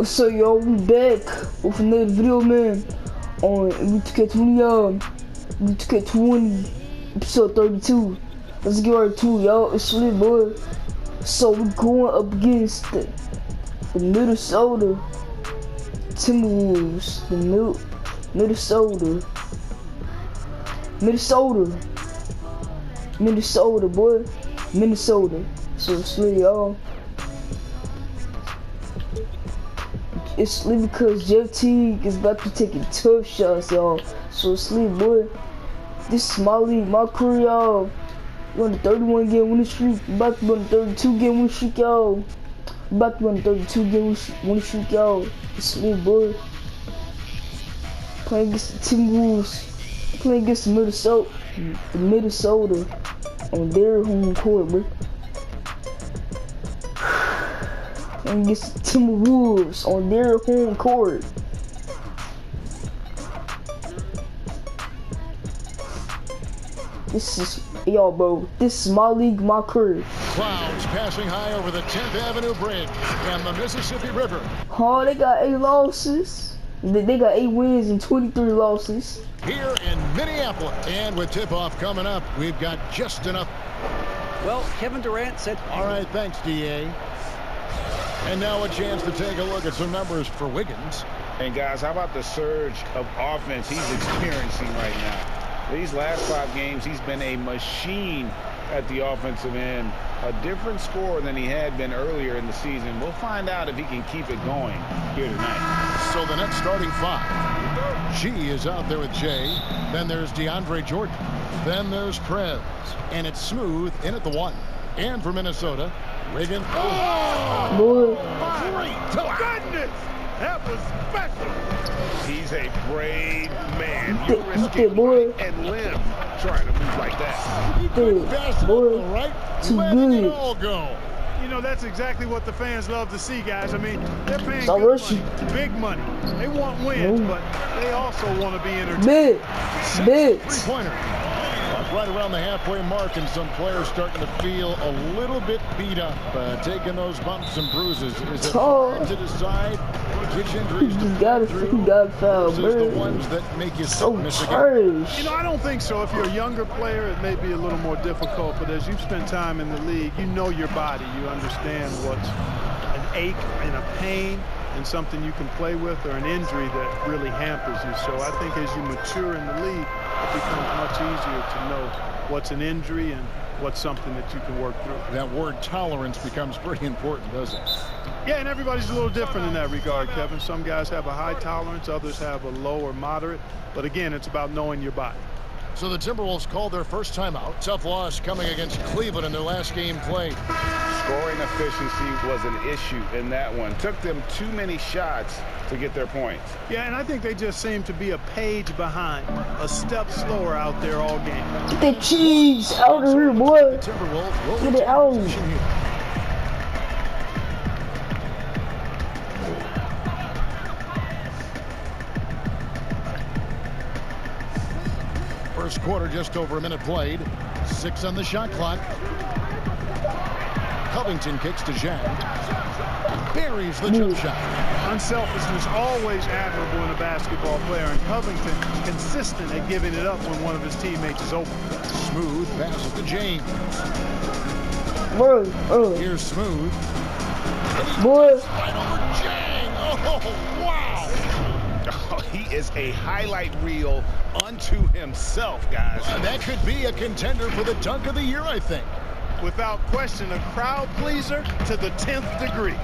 So yo, we back with another video, man. On we took 20, episode 32. Let's get right to it, y'all. It's lit, boy. So we're going up against the Minnesota Timberwolves. Minnesota, boy. Minnesota. So it's lit, y'all. It's lit because Jeff Teague is about to be taking tough shots, y'all. So it's lit, boy. This is my league, my career, y'all. We're on the 31 game winning streak. We're about to be on the 32 game winning streak, y'all. We're about to be on the 32 game winning streak, y'all. It's lit, boy. Playing against the Timberwolves. Playing against the Minnesota on their home court, bro. And against the Timberwolves on their home court. This is, y'all, bro. This is my league, my career. Clouds passing high over the 10th Avenue Bridge and the Mississippi River. Oh, they got 8 losses. They got 8 wins and 23 losses. Here in Minneapolis. And with tip-off coming up, we've got just enough. Well, Kevin Durant said... All right, thanks, D.A. And now a chance to take a look at some numbers for Wiggins. And guys, how about the surge of offense he's experiencing right now? These last 5 games, he's been a machine at the offensive end. A different scorer than he had been earlier in the season. We'll find out if he can keep it going here tonight. So the next starting 5. G is out there with Jay. Then there's DeAndre Jordan. Then there's Prez. And it's Smooth in at the 1. And for Minnesota, Wiggins. Oh, boy. My goodness! That was special. He's a brave man. You risking life and limb trying to move like that. Dude, boy, right? too Letting good. it all go. You know, that's exactly what the fans love to see, guys. I mean, they're paying Stop good rushing. money, big money. They want wins, but they also want to be entertained. Big. Three-pointer. Right around the halfway mark, and some players starting to feel a little bit beat up, taking those bumps and bruises. Is it hard to decide which injuries to got foul, versus bro. the ones that make you So miss again? trash. You know, I don't think so. If you're a younger player, it may be a little more difficult, but as you've spent time in the league, you know your body. You understand what's an ache and a pain and something you can play with, or an injury that really hampers you. So I think as you mature in the league, it becomes much easier to know what's an injury and what's something that you can work through. That word tolerance becomes pretty important, doesn't it? Yeah, and everybody's a little different in that regard, Kevin. Some guys have a high tolerance, others have a low or moderate. But again, it's about knowing your body. So the Timberwolves called their first timeout. Tough loss coming against Cleveland in their last game played. Scoring efficiency was an issue in that one. Took them too many shots to get their points. Yeah, and I think they just seem to be a page behind, a step slower out there all game. Get that cheese out of here, boy. The Timberwolves will Get it out. position here. First quarter, just over a minute played. 6 on the shot clock. Covington kicks to Zhang. Buries the jump shot. Unselfishness always admirable in a basketball player, and Covington consistent at giving it up when one of his teammates is open. Smooth passes to James. Bro, Here's Smooth. boy. Right over Jang. Oh, wow. He is a highlight reel unto himself, guys. That could be a contender for the dunk of the year, I think. Without question, a crowd pleaser to the 10th degree.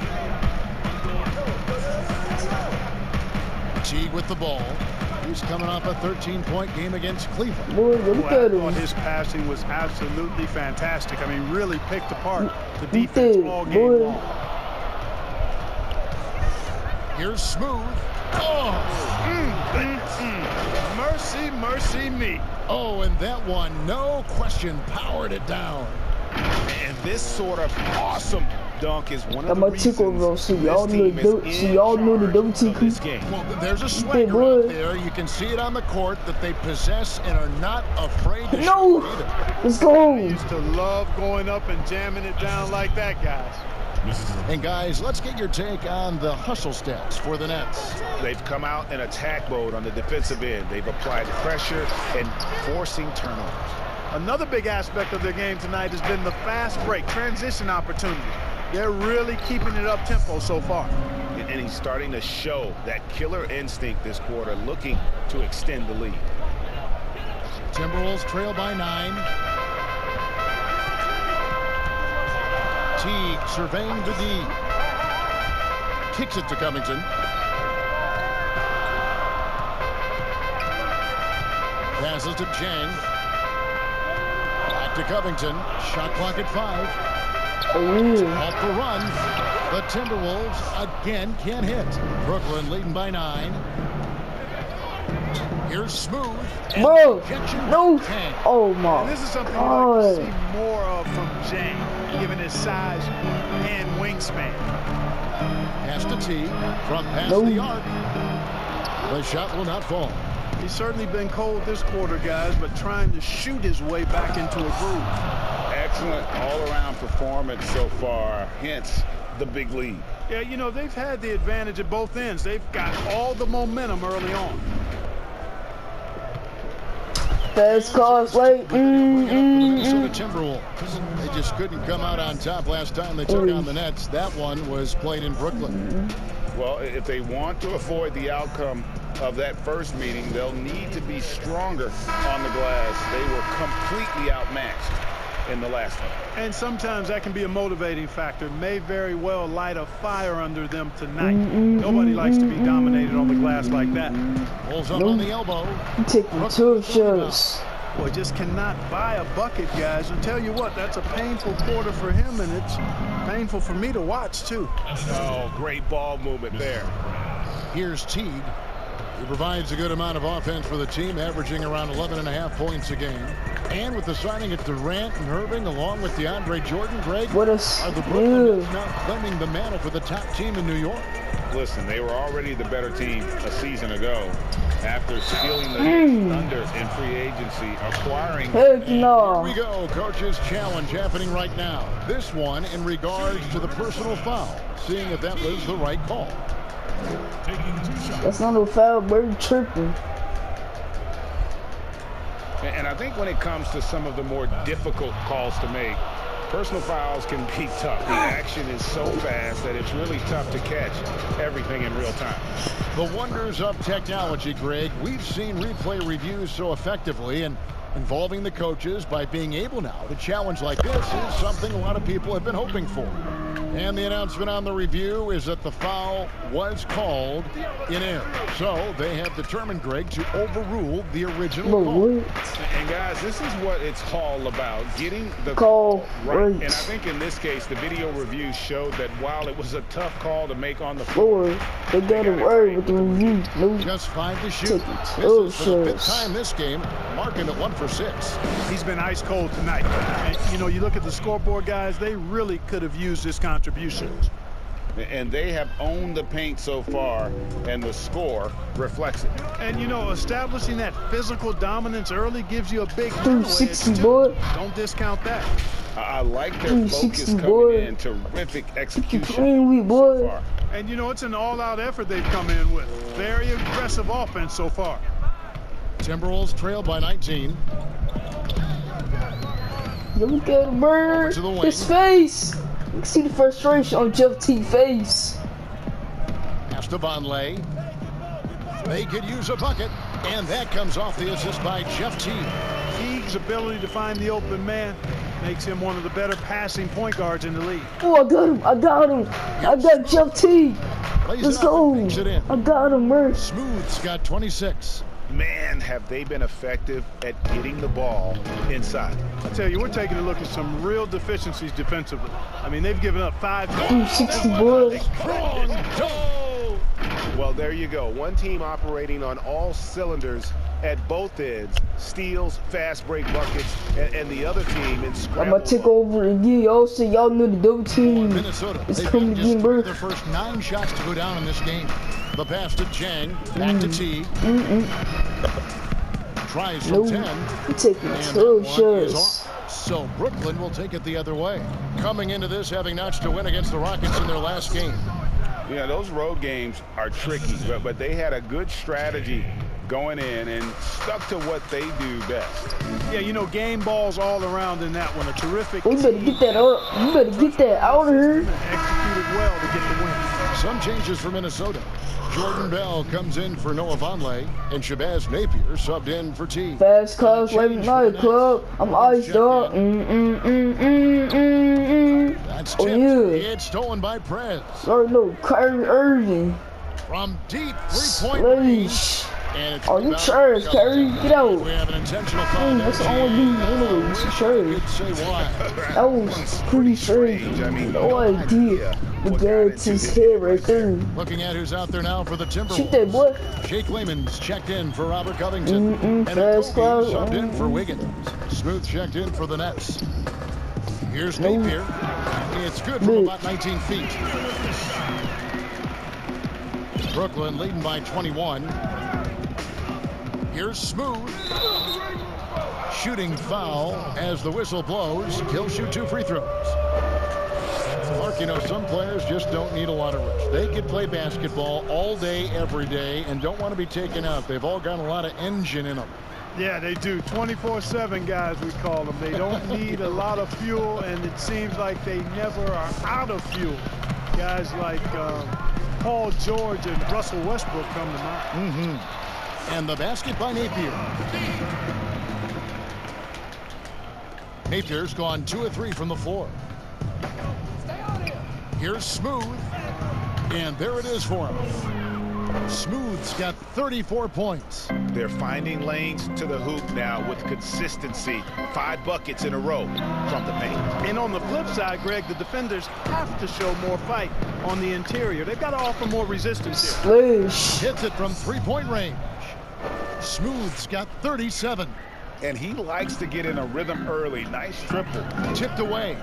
Teague with the ball. He's coming off a 13-point game against Cleveland. Boy, look Well, I at thought him. his passing was absolutely fantastic. I mean, really picked apart the He defense did, all game boy. long. Here's Smooth. Oh! Mercy, mercy me. Oh, and that one, no question, powered it down. And this sort of awesome dunk is one Got of the my reasons tickle roll. See this y'all know team is the see y'all know the in double charge of tickle. this game. Well, there's a swagger boy. out there. You can see it on the court that they possess and are not afraid to No, show it either. let's go. I used to love going up and jamming it down like that, guys. And guys, let's get your take on the hustle stats for the Nets. They've come out in attack mode on the defensive end. They've applied pressure and forcing turnovers. Another big aspect of their game tonight has been the fast break, transition opportunities. They're really keeping it up tempo so far. And he's starting to show that killer instinct this quarter, looking to extend the lead. Timberwolves trail by 9. Teague surveying the D. Kicks it to Covington. Passes to Chang. Back to Covington. Shot clock at 5. Off the run. The Timberwolves again can't hit. Brooklyn leading by 9. Here's Smooth. Bro, no. Oh my. And this is something you like to see more of from Jang, given his size and wingspan. Pass to T. From past the arc. The shot will not fall. He's certainly been cold this quarter, guys, but trying to shoot his way back into a groove. Excellent all-around performance so far, hence the big lead. Yeah, you know, they've had the advantage at both ends. They've got all the momentum early on. Fast calls late. Minnesota Timberwolves. They just couldn't come out on top last time they took on the Nets. That one was played in Brooklyn. Well, if they want to avoid the outcome of that first meeting, they'll need to be stronger on the glass. They were completely outmatched in the last one. And sometimes that can be a motivating factor. May very well light a fire under them tonight. Nobody likes to be dominated on the glass like that. Pulls up on the elbow. Taking 2 shots. Boy, just cannot buy a bucket, guys. And tell you what, that's a painful quarter for him, and it's painful for me to watch, too. Oh, great ball movement there. Here's Teague. He provides a good amount of offense for the team, averaging around 11.5 points a game. And with the signing of Durant and Irving, along with DeAndre Jordan, Greg, are the Brooklyn Nets now claiming the mantle for the top team in New York? Listen, they were already the better team a season ago after stealing the Thunder in free agency, acquiring. Heck no. Here we go, coach's challenge happening right now. This one in regards to the personal foul, seeing if that was the right call. That's not a foul, Bird tripping. And I think when it comes to some of the more difficult calls to make, personal fouls can be tough. The action is so fast that it's really tough to catch everything in real time. The wonders of technology, Greg. We've seen replay reviews so effectively, and involving the coaches by being able now to challenge like this is something a lot of people have been hoping for. And the announcement on the review is that the foul was called in error. So they have determined, Greg, to overrule the original call. And guys, this is what it's all about, getting the call right. And I think in this case, the video review showed that while it was a tough call to make on the floor, they got it right with the review. Just 5 to shoot. This is for the 5th time this game, marking it 1 for 6. He's been ice cold tonight. And, you know, you look at the scoreboard, guys, they really could have used this contributions. And they have owned the paint so far, and the score reflects it. And, you know, establishing that physical dominance early gives you a big 360, boy. Don't discount that. I like their focus coming boy. in. Terrific execution so far. And, you know, it's an all-out effort they've come in with. Very aggressive offense so far. Timberwolves trail by 19. Look at him, Bird. His face. You can see the frustration on Jeff T's face. Pass to Vonleh. They could use a bucket, and that comes off the assist by Jeff T. Teague's ability to find the open man makes him one of the better passing point guards in the league. Oh, I got him. I got Jeff T. Let's go. I got him, Bird. Smooth's got 26. Man, have they been effective at getting the ball inside. I tell you, we're taking a look at some real deficiencies defensively. I mean, they've given up 5 360, boy. Well, there you go. One team operating on all cylinders at both ends. Steals, fast break buckets, and the other team in scramble. I'm going to take over again. Y'all say y'all know the double team. Minnesota. It's coming again, bro. Their first 9 shots to go down in this game. The pass to Chang. Back to T. Tries from 10. I'm taking 2 shots. So Brooklyn will take it the other way. Coming into this having notched a win against the Rockets in their last game. Yeah, those road games are tricky, but they had a good strategy going in and stuck to what they do best. Yeah, you know, game balls all around in that one. A terrific. We better get that up. We better get that out of here. Executed well to get the win. Some changes for Minnesota. Jordan Bell comes in for Noah Vonleh, and Shabazz Napier subbed in for Teague. Fast class, late night club. I'm iced up. That's Oh, tipped. yeah. It's stolen by Prez. Sorry, no, Kyrie Irving. From deep three-point range. Slash. And it's Oh, you rebounded trash, by Kyrie. Get out. We have an intentional call. That's the only dude anyway. You trash. Could say why. That was pretty strange. I mean, No idea. The guy to his head right there. Looking at who's out there now for the Timberwolves. Shoot that boy. Jake Layman's checked in for Robert Covington. And fast Okogie cloud. subbed in for Wiggins. Smooth checked in for the Nets. Here's Napier. It's good from about 19 feet. Brooklyn leading by 21. Here's Smooth. Shooting foul as the whistle blows. He'll shoot 2 free throws. Mark, you know, some players just don't need a lot of rest. They can play basketball all day, every day, and don't want to be taken out. They've all got a lot of engine in them. Yeah, they do. 24/7 guys, we call them. They don't need a lot of fuel, and it seems like they never are out of fuel. Guys like Paul George and Russell Westbrook come to mind. And the basket by Napier. Napier's gone 2 of 3 from the floor. Here's Smooth. And there it is for him. Smooth's got 34 points. They're finding lanes to the hoop now with consistency. 5 buckets in a row from the paint. And on the flip side, Greg, the defenders have to show more fight on the interior. They've got to offer more resistance here. Slash. Hits it from 3-point range. Smooth's got 37. And he likes to get in a rhythm early. Nice triple. Tipped away.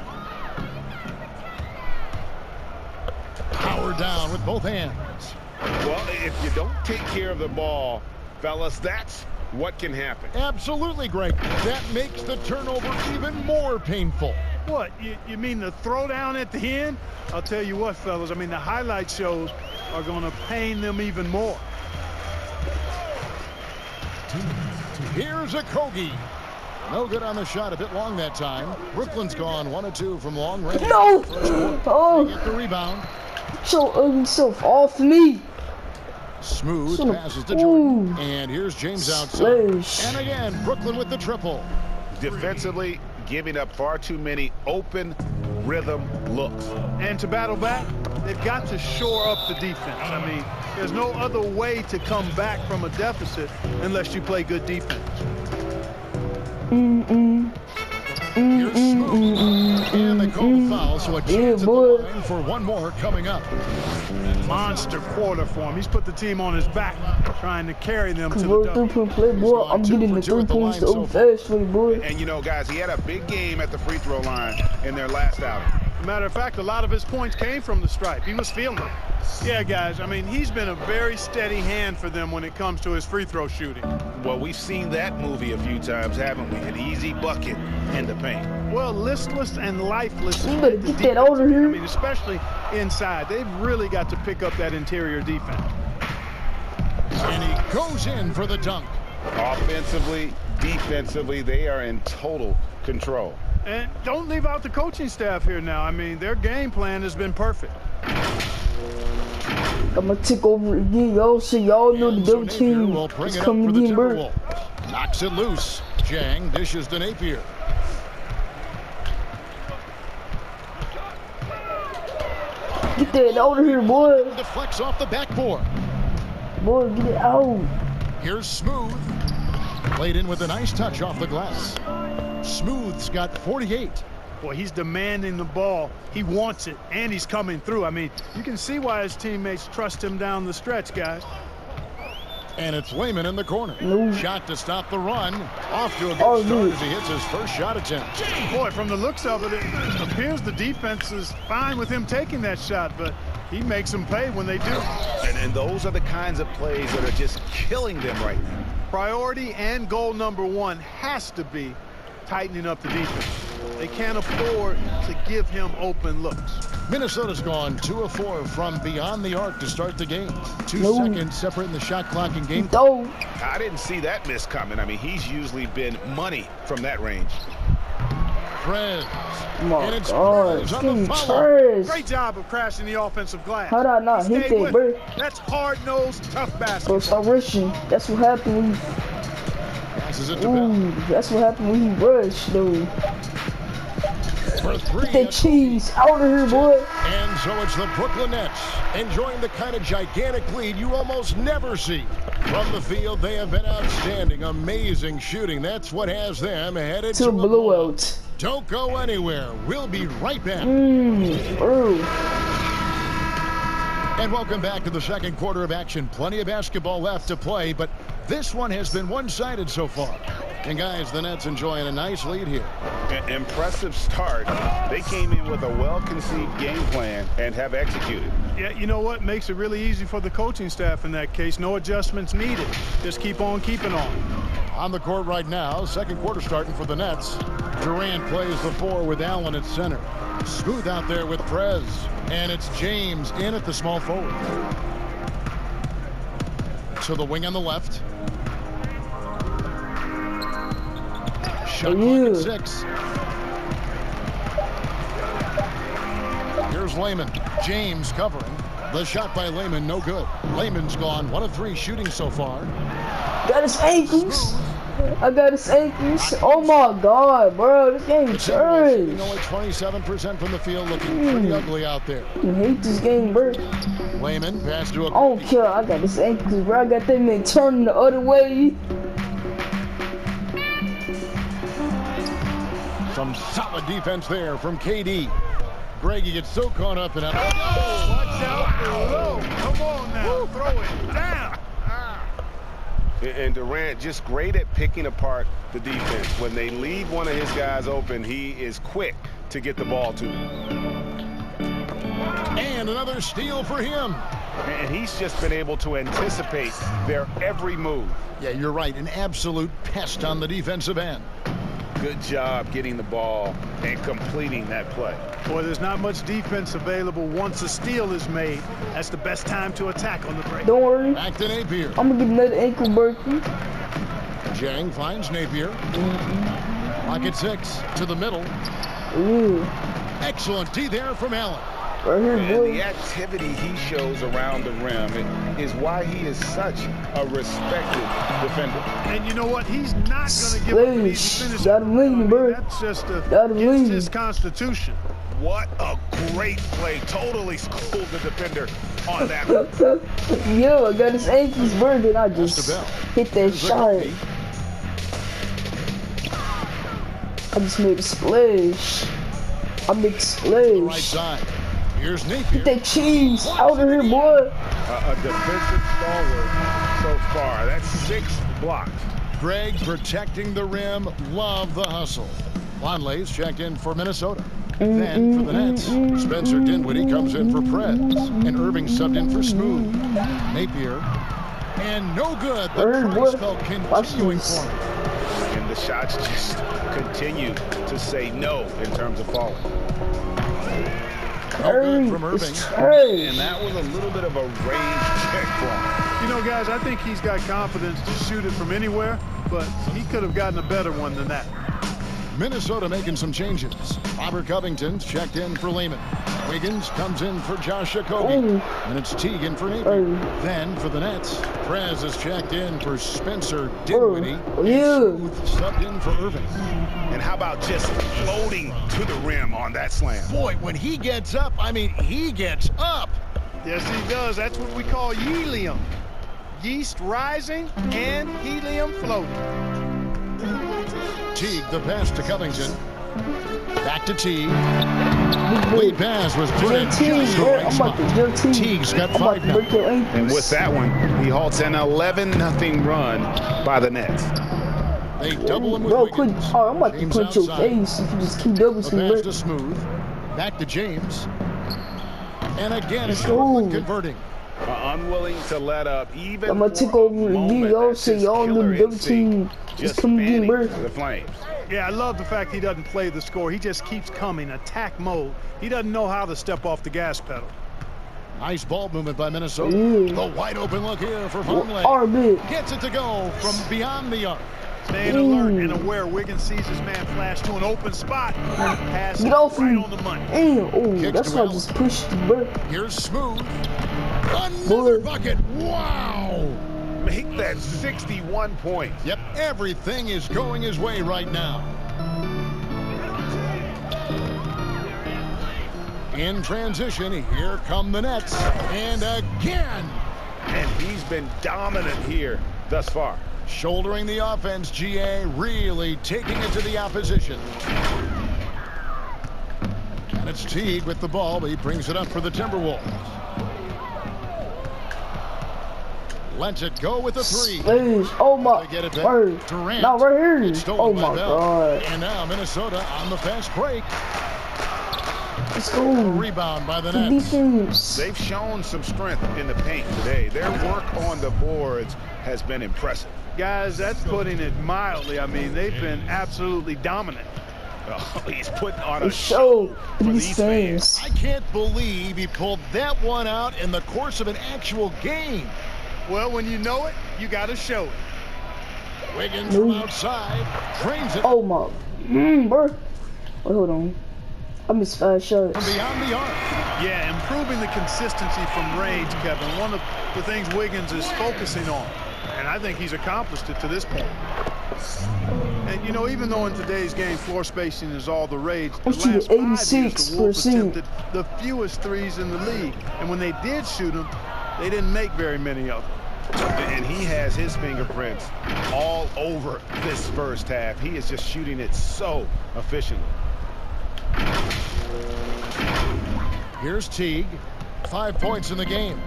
Power down with both hands. Well, if you don't take care of the ball, fellas, that's what can happen. Absolutely, Greg. That makes the turnover even more painful. What, you mean the throwdown at the end? I'll tell you what, fellas, I mean, the highlight shows are going to pain them even more. Here's Okogie. No good on the shot, a bit long that time. Brooklyn's gone 1 of 2 from long range. No! Oh, Get the rebound. so himself off me. Smooth Son of- passes to Jordan. Ooh. And here's James outside. Slash. And again, Brooklyn with the triple. Defensively, giving up far too many open rhythm looks. And to battle back, they've got to shore up the defense. I mean, there's no other way to come back from a deficit unless you play good defense. Here's Smooth. And they call the foul, so a chance at the line for one more coming up. Monster quarter for him. He's put the team on his back, trying to carry them to the Convert double. 3-point play, boy. I'm getting the 3 points so fast for you, boy. And, you know, guys, he had a big game at the free throw line in their last outing. Matter of fact, a lot of his points came from the stripe. He was feeling it. Yeah, guys, I mean, he's been a very steady hand for them when it comes to his free throw shooting. Well, we've seen that movie a few times, haven't we? An easy bucket in the paint. Well, listless and lifeless. You better get that out of here. I mean, especially inside. They've really got to pick up that interior defense. And he goes in for the dunk. Offensively, defensively, they are in total control. And don't leave out the coaching staff here now. I mean, their game plan has been perfect. I'm gonna take over again, y'all. So y'all know the double team will bring is it up coming for the again, bro. Timberwolves. Knocks it loose. Jang dishes to Napier. Get that out of here, boy. Deflects off the backboard. Boy, get it out. Here's Smooth. Played in with a nice touch off the glass. Smooth's got 48. Boy, he's demanding the ball. He wants it, and he's coming through. I mean, you can see why his teammates trust him down the stretch, guys. And it's Layman in the corner. No. Shot to stop the run. Off to a good Oh, start dude. as he hits his first shot attempt. Boy, from the looks of it, it appears the defense is fine with him taking that shot, but he makes them pay when they do. And those are the kinds of plays that are just killing them right now. Priority and goal number one has to be tightening up the defense. They can't afford to give him open looks. Minnesota's gone 2 of 4 from beyond the arc to start the game. 2 No. seconds separating the shot clock and game. Don't. I didn't see that miss coming. I mean, he's usually been money from that range. Prez. Oh my And it's God, Prez this on the game follow. trash. Great job of crashing the offensive glass. How did I not He hit stayed that, with bro? it. That's hard-nosed, tough Bro, basketball. stop rushing. That's what happened when you, Passes it to Bell. ooh, that's what happened when you rush, though. For 3. Get that cheese out of here, boy. And so it's the Brooklyn Nets enjoying the kind of gigantic lead you almost never see. From the field, they have been outstanding. Amazing shooting. That's what has them headed To a blowout. Don't go anywhere. We'll be right back. Bro. And welcome back to the second quarter of action. Plenty of basketball left to play, but this one has been one-sided so far. And guys, the Nets enjoying a nice lead here. Impressive start. They came in with a well-conceived game plan and have executed. Yeah, you know what? Makes it really easy for the coaching staff in that case. No adjustments needed. Just keep on keeping on. On the court right now, second quarter starting for the Nets. Durant plays the 4 with Allen at center. Smooth out there with Prez. And it's James in at the small forward. To the wing on the left. Shot clock at 6. Here's Layman. James covering. The shot by Layman, no good. Layman's gone 1 of 3 shooting so far. Got his ankles. I got his ankles. Oh my God, bro. This game trash. Only 27% from the field, looking pretty ugly out there. I hate this game, bro. Layman pass to I don't care. I got his ankles, bro. I got that man turning the other way. Some solid defense there from KD. Greg, he gets so caught up in it. Oh, watch out below. Come on now. Throw it down. And Durant just great at picking apart the defense. When they leave one of his guys open, he is quick to get the ball to them. And another steal for him. And he's just been able to anticipate their every move. Yeah, you're right. An absolute pest on the defensive end. Good job getting the ball and completing that play. Boy, there's not much defense available once a steal is made. That's the best time to attack on the break. Don't worry. Back to Napier. I'm gonna get another ankle breaker. Jang finds Napier. Pocket 6 to the middle. Ooh. Excellent D there from Allen. Right here, And boy. the activity he shows around the rim is why he is such a respected defender. And you know what? He's not going to give up an easy Slash. finish. Gotta lean, bro. That's just Gotta against lean. his constitution. What a great play. Totally schooled the defender on that one. Yo, I got his ankles burned and I That's just the bell. hit that shot. I just made a splash. I made a Right splash. side. Here's Napier. Get that cheese out of here, boy. A defensive stalwart so far. That's 6 blocks. Greg protecting the rim. Love the hustle. Lonley's checked in for Minnesota. Then for the Nets, Spencer Dinwiddie comes in for Prez. And Irving subbed in for Smooth. Napier. And no good. The Bird, try boy. spell Watch continuing this. for him. And the shots just continue to say no in terms of falling. No good from It's Irving. trash. And that was a little bit of a range check for him. You know, guys, I think he's got confidence to shoot it from anywhere, but he could have gotten a better one than that. Minnesota making some changes. Robert Covington's checked in for Lehman. Wiggins comes in for Josh Okogie. Ooh. And it's Teague in for Napier. Ooh. Then for the Nets, Prez is checked in for Spencer Dinwiddie. Oh, yeah. Subbed in for Irving. And how about just floating to the rim on that slam? Boy, when he gets up, I mean, he gets up. Yes, he does. That's what we call helium. Yeast rising and helium floating. Teague, the pass to Covington. Back to Teague. Lead pass was put in just Teague, the bro. right I'm about to spot. jump Teague. Teague's got I'm about 5 to now. break your ankles. And with that one, he halts an 11-0 run by the Nets. They double him with Bro, quit. Wiggins. Oh, I'm about to James punch your outside. face if you just keep double The teaming, pass bro. to Smooth. Back to James. And again, it's Let's go. Brooklyn converting. Unwilling to let up even I'm gonna take over the moment. league. Y'all That's say his y'all killer little double instinct, team. just Just come again, fanning bro. for the Flames. Yeah, I love the fact he doesn't play the score. He just keeps coming, attack mode. He doesn't know how to step off the gas pedal. Nice ball movement by Minnesota. Yeah. The wide open look here for Vonleh. RB. Gets it to go from beyond the arc. Staying alert and aware. Wiggins sees his man flash to an open spot. Pass Get off right me. on the money. Damn. Oh, Kicks that's to why I Allen. just pushed the bro. Here's Smooth. Another bucket. Wow. Make that 61 points. Yep, everything is going his way right now. In transition, here come the Nets. And again. And he's been dominant here thus far. Shouldering the offense, GA really taking it to the opposition. And it's Teague with the ball, but he brings it up for the Timberwolves. Lets it go with the three. Slash. Oh my They get it back. word. Durant. Now right here. It's stolen Oh by my Bell. god. And now Minnesota on the fast break. Let's go. Rebound by the The Nets. defense. They've shown some strength in the paint today. Their work on the boards has been impressive. Guys, that's putting it mildly. I mean, they've been absolutely dominant. Oh, he's putting on It a showed for these these fans. I can't believe he pulled that one out in the course of an actual game. Well, when you know it, you got to show it. Wiggins from outside drains it Oh my. Bro. Wait, hold on. I missed 5 shots. from beyond the arc. Yeah, improving the consistency from range, Kevin. One of the things Wiggins is focusing on. And I think he's accomplished it to this point. And, you know, even though in today's game floor spacing is all the rage, the I'm shooting last 5 years the Wolves 86%. attempted the fewest threes in the league. And when they did shoot them, they didn't make very many of them. And he has his fingerprints all over this first half. He is just shooting it so efficiently. Here's Teague. 5 points in the game.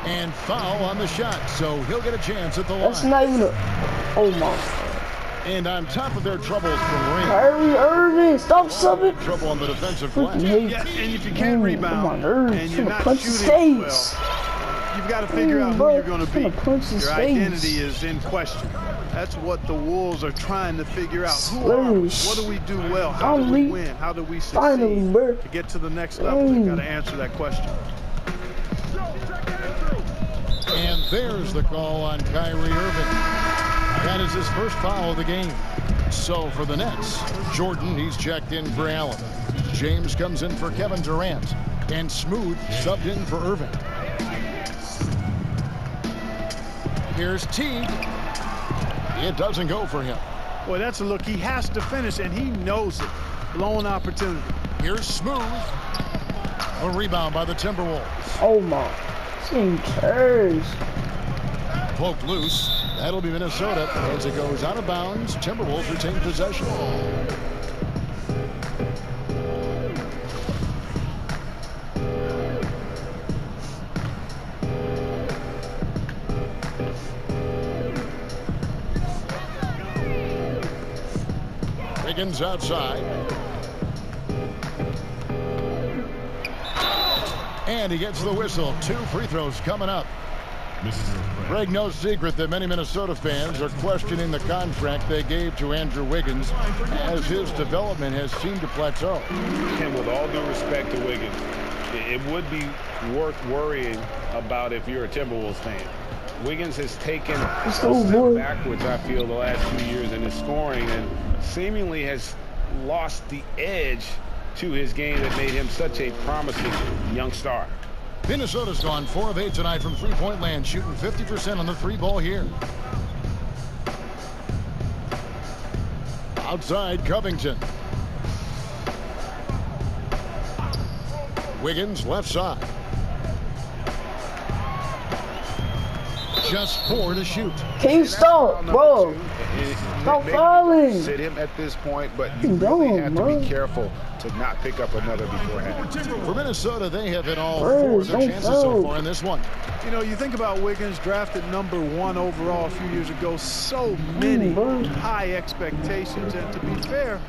And foul on the shot, so he'll get a chance at the That's line. not even a. Oh my. And on top of their troubles from range, Kyrie Irving, stop subbing. trouble on the defensive Freaking glass. hate. Yeah, and if you can't Come rebound on, nerves. and you're Finna not punch his shooting face. well, you've got to figure out who bro, you're going to be. finna punch his Your face. identity is in question. That's what the Wolves are trying to figure out. Who are we? Slash. What do we do well? How do we Finally. win? How do we succeed? Finally, bro. To get to the next level, they've got to answer that question. And there's the call on Kyrie Irving. That is his first foul of the game. So for the Nets, Jordan, he's checked in for Allen. James comes in for Kevin Durant. And Smooth subbed in for Irving. Here's Teague. It doesn't go for him. Boy, that's a look. He has to finish, and he knows it. Blown opportunity. Here's Smooth. A rebound by the Timberwolves. Oh my. Team cares. Poked loose. That'll be Minnesota as it goes out of bounds. Timberwolves retain possession. Wiggins outside. And he gets the whistle. 2 free throws coming up. Greg, no secret that many Minnesota fans are questioning the contract they gave to Andrew Wiggins as his development has seemed to plateau. And with all due respect to Wiggins, it would be worth worrying about if you're a Timberwolves fan. Wiggins has taken a step backwards, I feel, the last few years in his scoring and seemingly has lost the edge to his game that made him such a promising young star. Minnesota's gone 4 of 8 tonight from three-point land, shooting 50% on the 3-ball here. Outside, Covington. Wiggins, left side. Just 4 to shoot. Can you stop, bro? Stop falling. Sit him at this point, but You you really don't, have to bro. be careful to not pick up another beforehand. For Minnesota, they have hit all Bro, 4 of their don't chances so foul. far in this one. You know, you think about Wiggins, drafted #1 overall a few years ago. So many bro. high expectations, and to be fair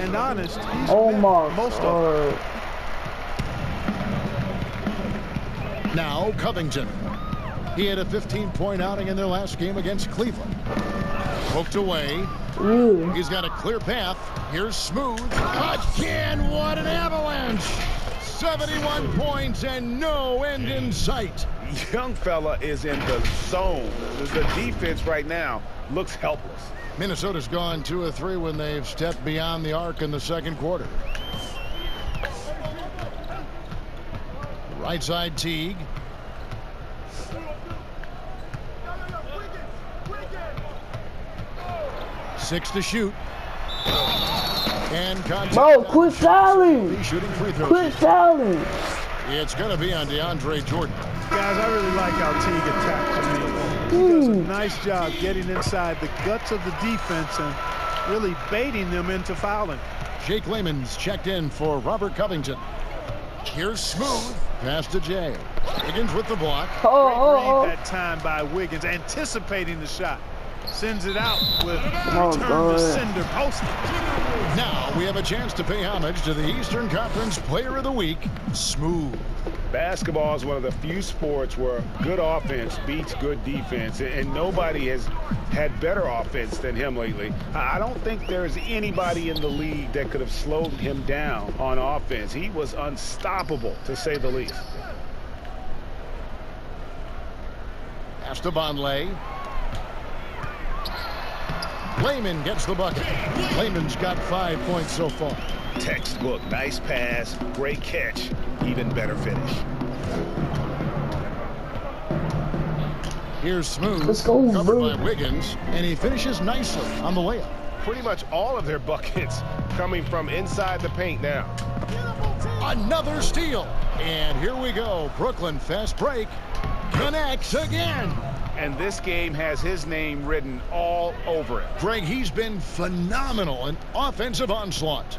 and honest, he's Oh met my most of them. god. Now Covington. He had a 15-point outing in their last game against Cleveland. Poked away. Ooh. He's got a clear path. Here's Smooth. Again, what an avalanche! 71 points and no end in sight. Young fella is in the zone. The defense right now looks helpless. Minnesota's gone 2 of 3 when they've stepped beyond the arc in the second quarter. Right side Teague. Six to shoot. And contact. Bro, quit fouling. He's shooting free throws. Quit fouling. It's going to be on DeAndre Jordan. Guys, I really like how Teague attacks. I mean, he does a nice job getting inside the guts of the defense and really baiting them into fouling. Jake Layman's checked in for Robert Covington. Here's Smooth. Pass to Jay. Wiggins with the block. Great read that time by Wiggins, anticipating the shot. Sends it out with return to sender post. Now we have a chance to pay homage to the Eastern Conference Player of the Week, Smooth. Basketball is one of the few sports where good offense beats good defense, and nobody has had better offense than him lately. I don't think there's anybody in the league that could have slowed him down on offense. He was unstoppable, to say the least. Pass to Vonleh. Layman gets the bucket. Layman's got 5 points so far. Textbook, nice pass, great catch, even better finish. Here's Smooth. Let's go, covered bro. by Wiggins, and he finishes nicely on the layup. Pretty much all of their buckets coming from inside the paint now. Another steal. And here we go. Brooklyn fast break. Connects again. And this game has his name written all over it. Greg, he's been phenomenal in offensive onslaught.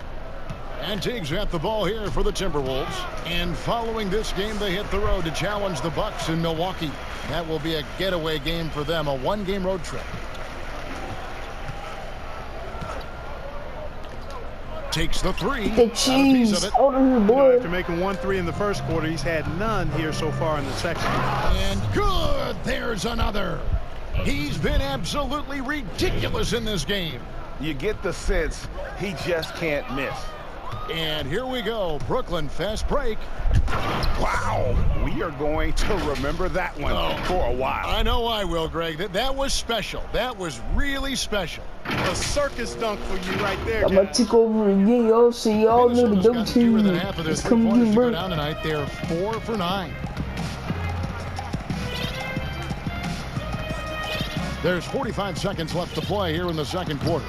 And Teague's got the ball here for the Timberwolves. And following this game, they hit the road to challenge the Bucks in Milwaukee. That will be a getaway game for them, a one-game road trip. Takes the three. The cheese. Out of here, boy. After making 1-3 in the first quarter, he's had none here so far in the second. And good. There's another. He's been absolutely ridiculous in this game. You get the sense he just can't miss. And here we go. Brooklyn fast break. Wow. We are going to remember that one for a while. I know I will, Greg. That was special. That was really special. A circus dunk for you right there, I'm gonna take over again, y'all. So y'all know the double Minnesota's got fewer team. than half of their It's coming three-pointers in, to go bro. down tonight. They're 4 for 9. There's 45 seconds left to play here in the second quarter.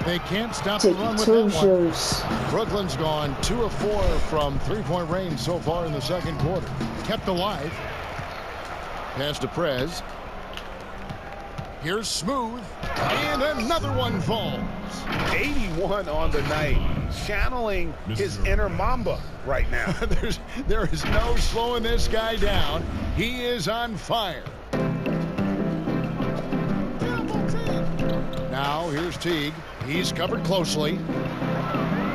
They can't stop the Take run with two that one. shots. Brooklyn's gone 2 of 4 from three-point range so far in the second quarter. Kept alive. Pass to Prez. Here's Smooth. And another one falls. 81 on the night, channeling his inner Mamba right now. There is no slowing this guy down. He is on fire. Now here's Teague. He's covered closely.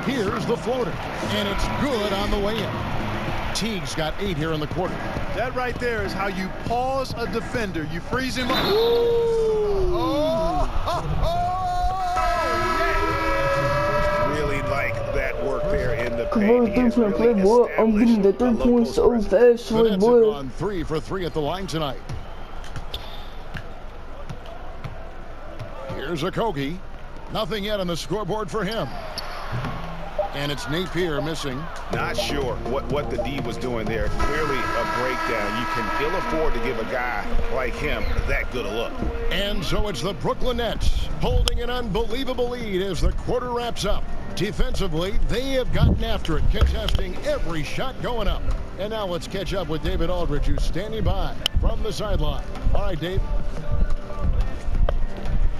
Here's the floater. And it's good on the way in. Teague's got 8 here in the quarter. That right there is how you pause a defender. You freeze him up. Really like that work there in the Come on, paint. He has 3-point play, really boy. I'm getting the established 3 a local points so presence. fast, The right, Nets have boy. gone 3 for 3 at the line tonight. Here's Okogie. Nothing yet on the scoreboard for him. And it's Napier missing. Not sure what the D was doing there. Clearly a breakdown. You can ill afford to give a guy like him that good a look. And so it's the Brooklyn Nets holding an unbelievable lead as the quarter wraps up. Defensively, they have gotten after it, contesting every shot going up. And now let's catch up with David Aldridge, who's standing by from the sideline. All right, Dave.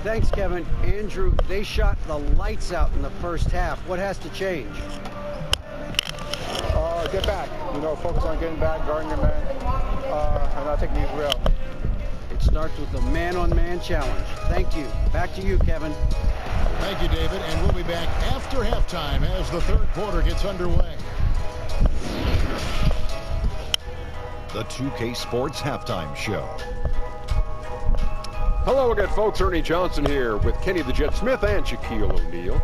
Thanks, Kevin. Andrew, they shot the lights out in the first half. What has to change? Get back. Focus on getting back, guarding your man, and not taking these real. It starts with the man-on-man challenge. Thank you. Back to you, Kevin. Thank you, David. And we'll be back after halftime as the third quarter gets underway. the 2K Sports Halftime Show. Hello again, folks. Ernie Johnson here with Kenny the Jet Smith and Shaquille O'Neal.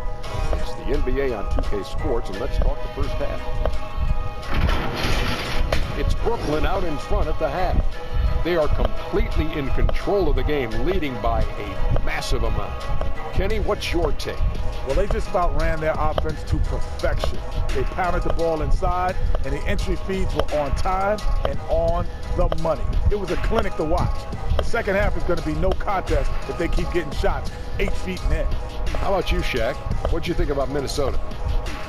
It's the NBA on 2K Sports, and let's talk the first half. It's Brooklyn out in front at the half. They are completely in control of the game, leading by a massive amount. Kenny, what's your take? Well, they just about ran their offense to perfection. They pounded the ball inside, and the entry feeds were on time and on the money. It was a clinic to watch. The second half is going to be no contest if they keep getting shots 8 feet in. How about you, Shaq? What'd you think about Minnesota?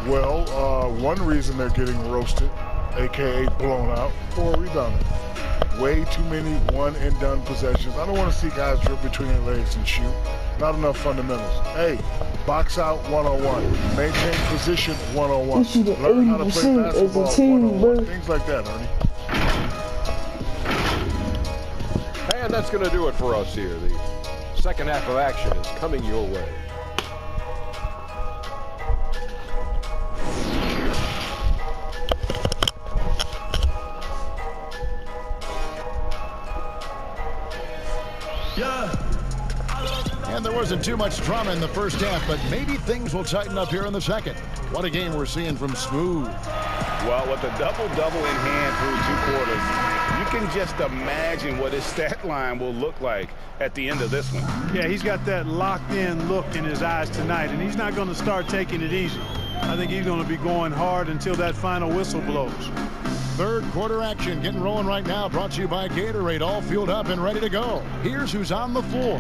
Well, one reason they're getting roasted, a.k.a. blown out, poor rebounding. Way too many one-and-done possessions. I don't want to see guys drip between their legs and shoot. Not enough fundamentals. Hey, box out 101. Maintain position 101. You should Learn how to play 80% as a basketball team, 101. bro. Things like that, Ernie. And that's going to do it for us here. The second half of action is coming your way. And there wasn't too much drama in the first half, but maybe things will tighten up here in the second. What a game we're seeing from Smooth. Well, with a double-double in hand through 2 quarters, you can just imagine what his stat line will look like at the end of this one. Yeah, he's got that locked-in look in his eyes tonight, and he's not going to start taking it easy. I think he's going to be going hard until that final whistle blows. Third quarter action getting rolling right now, brought to you by Gatorade, all fueled up and ready to go. Here's who's on the floor.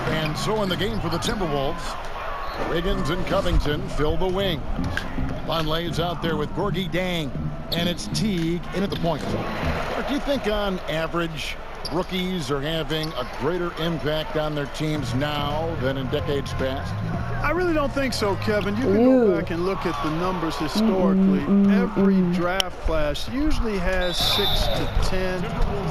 And so in the game for the Timberwolves, Wiggins and Covington fill the wings. Vonleh's out there with Gorgie Dang, and it's Teague in at the point. Do you think on average rookies are having a greater impact on their teams now than in decades past? I really don't think so, Kevin. You can go back and look at the numbers historically. Every draft class usually has 6 to 10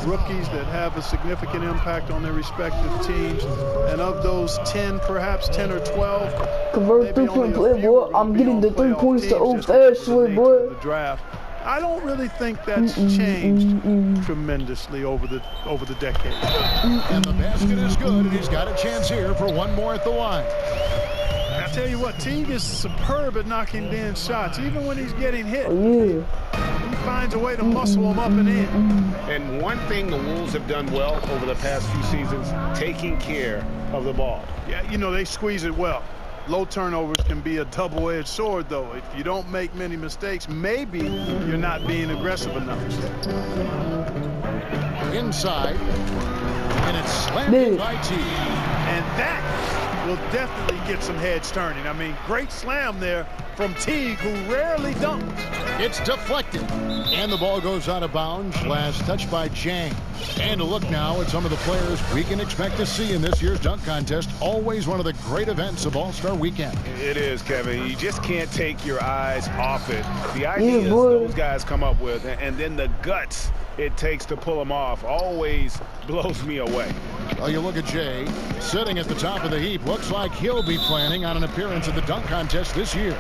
rookies that have a significant impact on their respective teams. And of those 10, perhaps 10 or 12, convert 3-point play, boy. I'm getting the 3 points to old fashioned, boy. The draft. I don't really think that's changed tremendously over the decades. And the basket is good, and he's got a chance here for one more at the line. I tell you what, Teague is superb at knocking down shots, even when he's getting hit. He finds a way to muscle them up and in. And one thing the Wolves have done well over the past few seasons, taking care of the ball. Yeah, you know, they squeeze it well. Low turnovers can be a double-edged sword, though. If you don't make many mistakes, maybe you're not being aggressive enough. Inside, and it's slammed in by Teague. And that will definitely get some heads turning. I mean, great slam there from Teague, who rarely dunks. It's deflected, and the ball goes out of bounds. Last touch by Jang. And a look now at some of the players we can expect to see in this year's dunk contest. Always one of the great events of All-Star Weekend. It is, Kevin. You just can't take your eyes off it. The ideas those guys come up with, and then the guts it takes to pull them off, always blows me away. Well, you look at Jay, sitting at the top of the heap. Looks like he'll be planning on an appearance at the dunk contest this year.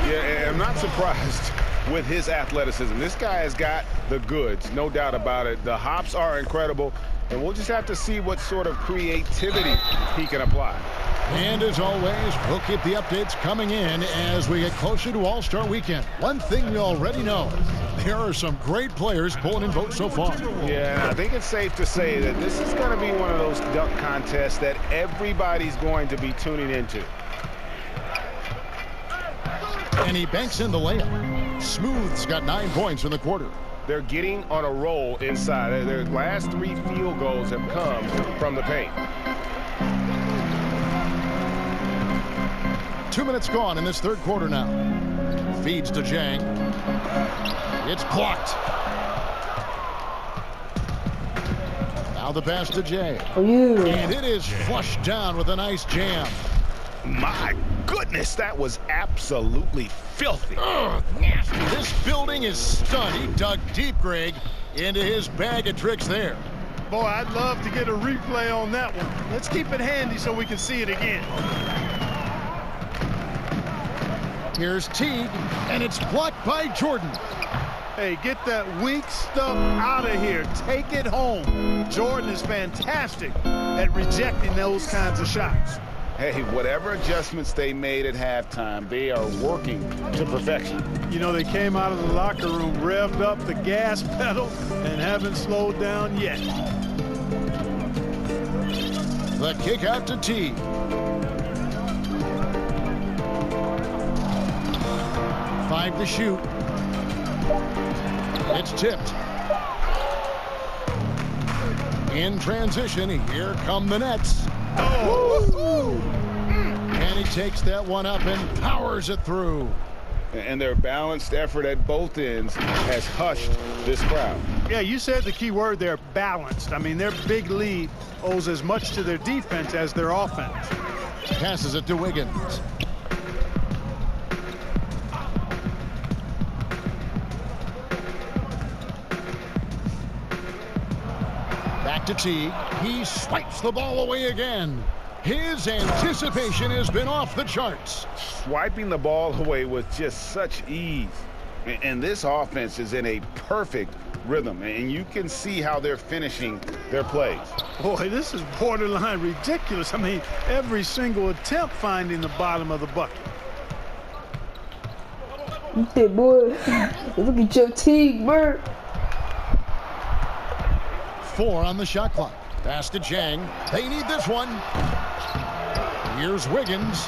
Yeah, I'm not surprised with his athleticism. This guy has got the goods, no doubt about it. The hops are incredible, and we'll just have to see what sort of creativity he can apply. And as always, we'll keep the updates coming in as we get closer to All-Star Weekend. One thing we already know, there are some great players pulling in votes so far. Yeah, I think it's safe to say that this is going to be one of those dunk contests that everybody's going to be tuning into. And he banks in the layup. Smooth's got 9 points in the quarter. They're getting on a roll inside. Their last 3 field goals have come from the paint. 2 minutes gone in this third quarter now. Feeds to Jang. It's blocked. Now the pass to Jay. And it is flushed down with a nice jam. My goodness, that was absolutely filthy. Ugh, nasty. This building is stunned. He dug deep, Greg, into his bag of tricks there. Boy, I'd love to get a replay on that one. Let's keep it handy so we can see it again. Here's Teague, and it's blocked by Jordan. Hey, get that weak stuff out of here. Take it home. Jordan is fantastic at rejecting those kinds of shots. Hey, whatever adjustments they made at halftime, they are working to perfection. You know, they came out of the locker room, revved up the gas pedal, and haven't slowed down yet. The kick out to Teague. Five to shoot. It's tipped. In transition, here come the Nets. Oh! And he takes that one up and powers it through. And their balanced effort at both ends has hushed this crowd. Yeah, you said the key word there, balanced. I mean, their big lead owes as much to their defense as their offense. Passes it to Wiggins. Back to Teague. He swipes the ball away again. His anticipation has been off the charts. Swiping the ball away with just such ease. And this offense is in a perfect rhythm. And you can see how they're finishing their plays. Boy, this is borderline ridiculous. I mean, every single attempt finding the bottom of the bucket. Hey, boy. Look at your Teague, bro. 4 on the shot clock. Pass to Chang. They need this one. Here's Wiggins.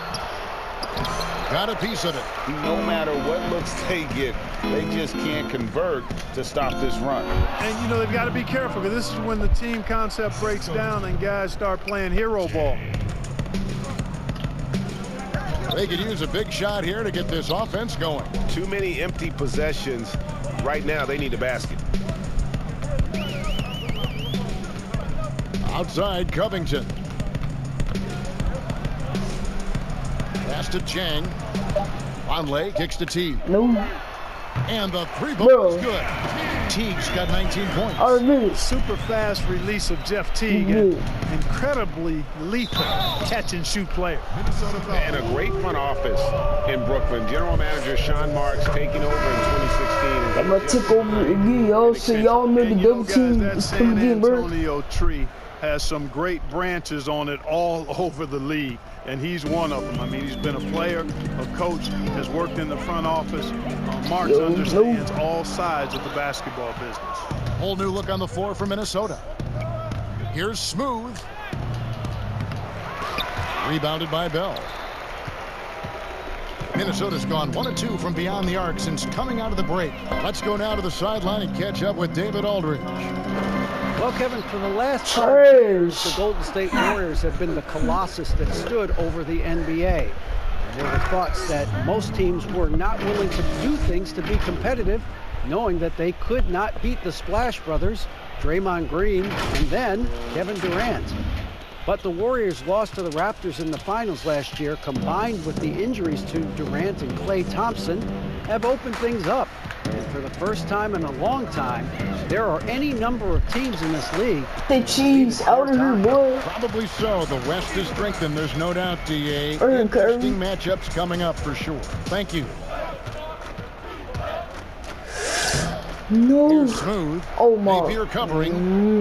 Got a piece of it. No matter what looks they get, they just can't convert to stop this run. And, you know, they've got to be careful because this is when the team concept breaks down and guys start playing hero ball. They could use a big shot here to get this offense going. Too many empty possessions. Right now, they need a basket. Outside, Covington. Pass to Chang. Vonleh kicks to Teague. No. And the three ball is good. Teague's got 19 points. Super fast release of Jeff Teague. Incredibly lethal catch and shoot player. And a great front office in Brooklyn. General Manager Sean Marks taking over in 2016. I'm going to take over again, y'all. So y'all know the double team is coming again, bro. Antonio tree has some great branches on it all over the league, and he's one of them. I mean, he's been a player, a coach, has worked in the front office. Marks understands all sides of the basketball business. Whole new look on the floor for Minnesota. Here's Smooth. Rebounded by Bell. Minnesota's gone 1 of 2 from beyond the arc since coming out of the break. Let's go now to the sideline and catch up with David Aldridge. Well, Kevin, for the last 5 years, the Golden State Warriors have been the colossus that stood over the NBA. And there were thoughts that most teams were not willing to do things to be competitive, knowing that they could not beat the Splash Brothers, Draymond Green, and then Kevin Durant. But the Warriors lost to the Raptors in the finals last year, combined with the injuries to Durant and Klay Thompson, have opened things up. And for the first time in a long time, there are any number of teams in this league. They cheese out of here, boy. Probably so. The West is strengthened. There's no doubt, DA. Interesting matchups coming up for sure. Thank you. No. Here's Smooth. Oh, my. Maybe recovering.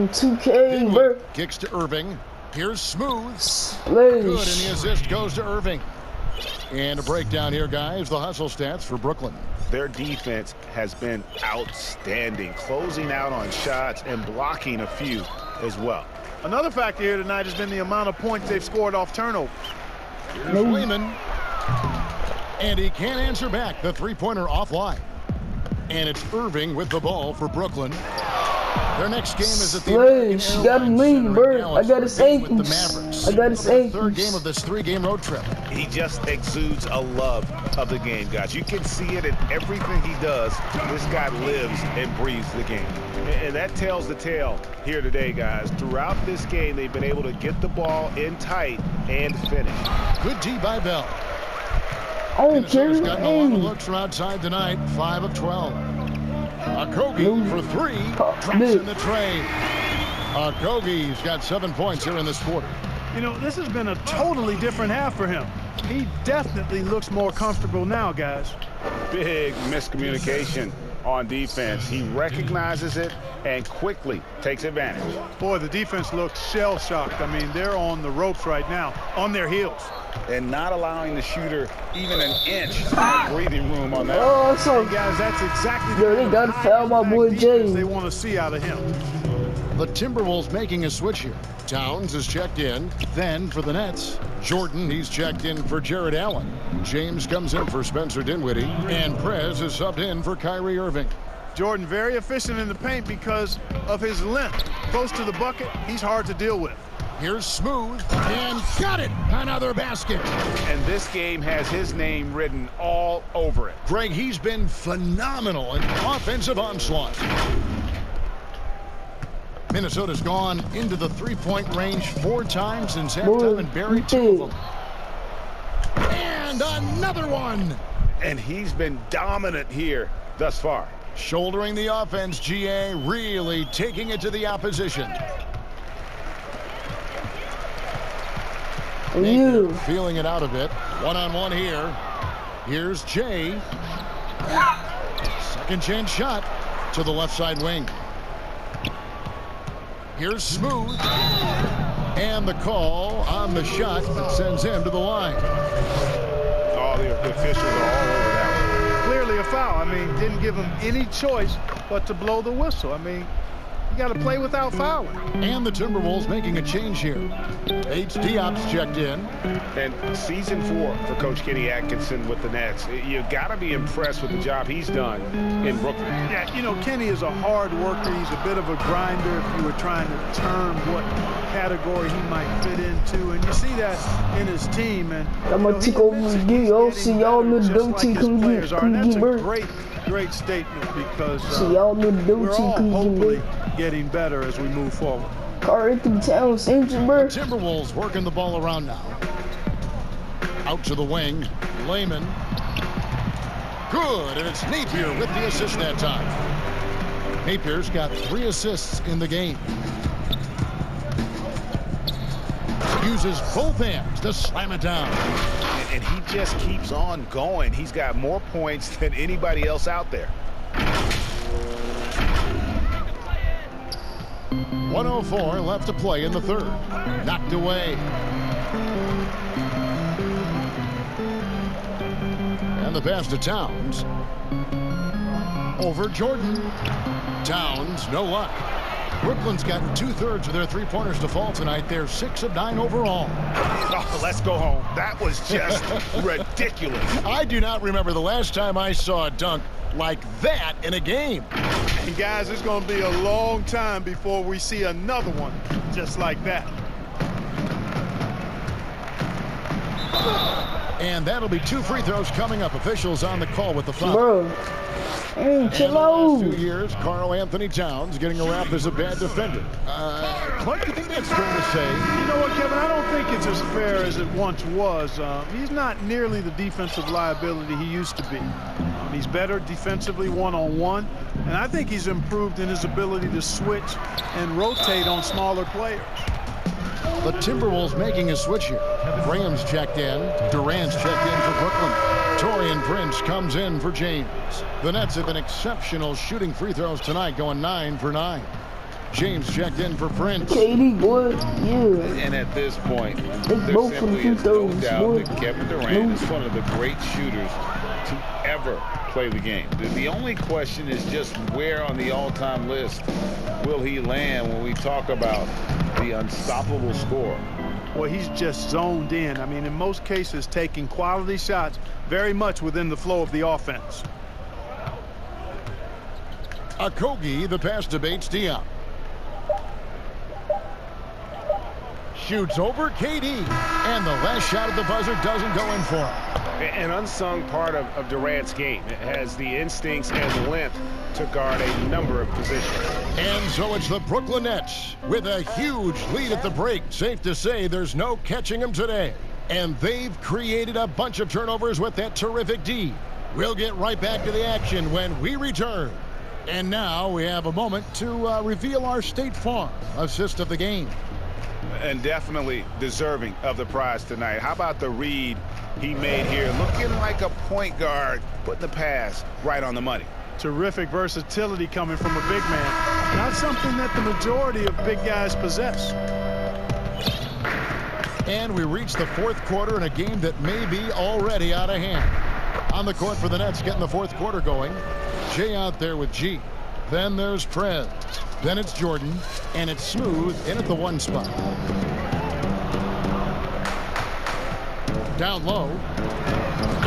2K, bro. Kicks to Irving. Here's Smooth. Slash. Good, and the assist goes to Irving. And a breakdown here, guys. The hustle stats for Brooklyn. Their defense has been outstanding, closing out on shots and blocking a few as well. Another factor here tonight has been the amount of points they've scored off turnover. Here's Lehman. And he can't answer back. The three-pointer offline. And it's Irving with the ball for Brooklyn. Their next game is at the Slash. You got him lean, bro. I got his ankles. I got his ankles. Third game of this 3-game road trip. He just exudes a love of the game, guys. You can see it in everything he does. This guy lives and breathes the game. And that tells the tale here today, guys. Throughout this game, they've been able to get the ball in tight and finish. Good D by Bell. Minnesota's gotten a lot of looks from outside tonight. 5 of 12. Okogie for 3. Drops in the tray. Okogie's got 7 points here in this quarter. You know, this has been a totally different half for him. He definitely looks more comfortable now, guys. Big miscommunication on defense. He recognizes it and quickly takes advantage. Boy, the defense looks shell-shocked. I mean, they're on the ropes right now, on their heels. And not allowing the shooter even an inch of breathing room on that. Oh, so guys, that's exactly they got to foul my boy James. They want to see out of him. The Timberwolves making a switch here. Towns is checked in. Then for the Nets, Jordan, he's checked in for Jared Allen. James comes in for Spencer Dinwiddie. And Prez is subbed in for Kyrie Irving. Jordan very efficient in the paint because of his length. Close to the bucket, he's hard to deal with. Here's Smooth, and got it! Another basket. And this game has his name written all over it. Greg, he's been phenomenal in offensive onslaught. Minnesota's gone into the three-point range 4 times since halftime and buried 2 of them. And another one! And he's been dominant here thus far. Shouldering the offense, GA really taking it to the opposition. You feeling it out a bit. One-on-one here. Here's Jay. Second chance shot to the left side wing. Here's Smooth. And the call on the shot that sends him to the line. Oh, the officials are all over that one. Clearly a foul. I mean, didn't give him any choice but to blow the whistle. I mean, you got to play without fouling. And the Timberwolves making a change here. H. Diop's checked in. And season 4 for Coach Kenny Atkinson with the Nets. You got to be impressed with the job he's done in Brooklyn. Yeah, you know, Kenny is a hard worker. He's a bit of a grinder if you were trying to term what category he might fit into. And you see that in his team. And I'm going to take over the game. Y'all see y'all in the dumb team come get That's a great statement because so y'all in the dumb we're team all come hopefully getting better as we move forward. Carl Anthony Towns, injured, bro. Timberwolves working the ball around now. Out to the wing. Layman. Good, and it's Napier with the assist that time. Napier's got 3 assists in the game. Uses both hands to slam it down. And he just keeps on going. He's got more points than anybody else out there. 1:04 left to play in the third. Knocked away. And the pass to Towns. Over Jordan. Towns, no luck. Brooklyn's got 2/3 of their three-pointers to fall tonight. They're 6 of 9 overall. Oh, let's go home. That was just ridiculous. I do not remember the last time I saw a dunk like that in a game. And guys, it's going to be a long time before we see another one just like that. And that'll be 2 free throws coming up. Officials on the call with the foul. Bro, hey, chill out. In the last 2 years, Karl Anthony Towns getting a rap as a bad defender. Clark, you think that's fair to say? You know what, Kevin? I don't think it's as fair as it once was. He's not nearly the defensive liability he used to be. He's better defensively one-on-one, and I think he's improved in his ability to switch and rotate on smaller players. The Timberwolves making a switch here. Graham's checked in. Durant's checked in for Brooklyn. Taurean Prince comes in for James. The Nets have been exceptional shooting free throws tonight, going 9 for 9. James checked in for Prince. KD, boy, yeah. And at this point, They there both simply from is no 2/3, doubt boy. that Kevin Durant is one of the great shooters to ever play the game. The only question is just where on the all-time list will he land when we talk about the unstoppable scorer. Well, he's just zoned in. I mean, in most cases, taking quality shots very much within the flow of the offense. Okogie, the pass to Bates Diop. Shoots over KD. And the last shot at the buzzer doesn't go in for him. An unsung part of Durant's game. It has the instincts and length to guard a number of positions. And so it's the Brooklyn Nets with a huge lead at the break. Safe to say there's no catching them today. And they've created a bunch of turnovers with that terrific D. We'll get right back to the action when we return. And now we have a moment to reveal our State Farm assist of the game. And definitely deserving of the prize tonight. How about the read he made here? Looking like a point guard, putting the pass right on the money. Terrific versatility coming from a big man. Not something that the majority of big guys possess. And we reach the fourth quarter in a game that may be already out of hand. On the court for the Nets, getting the fourth quarter going. Jay out there with G. Then there's Prez. Then it's Jordan. And it's Smooth in at the 1 spot. Down low.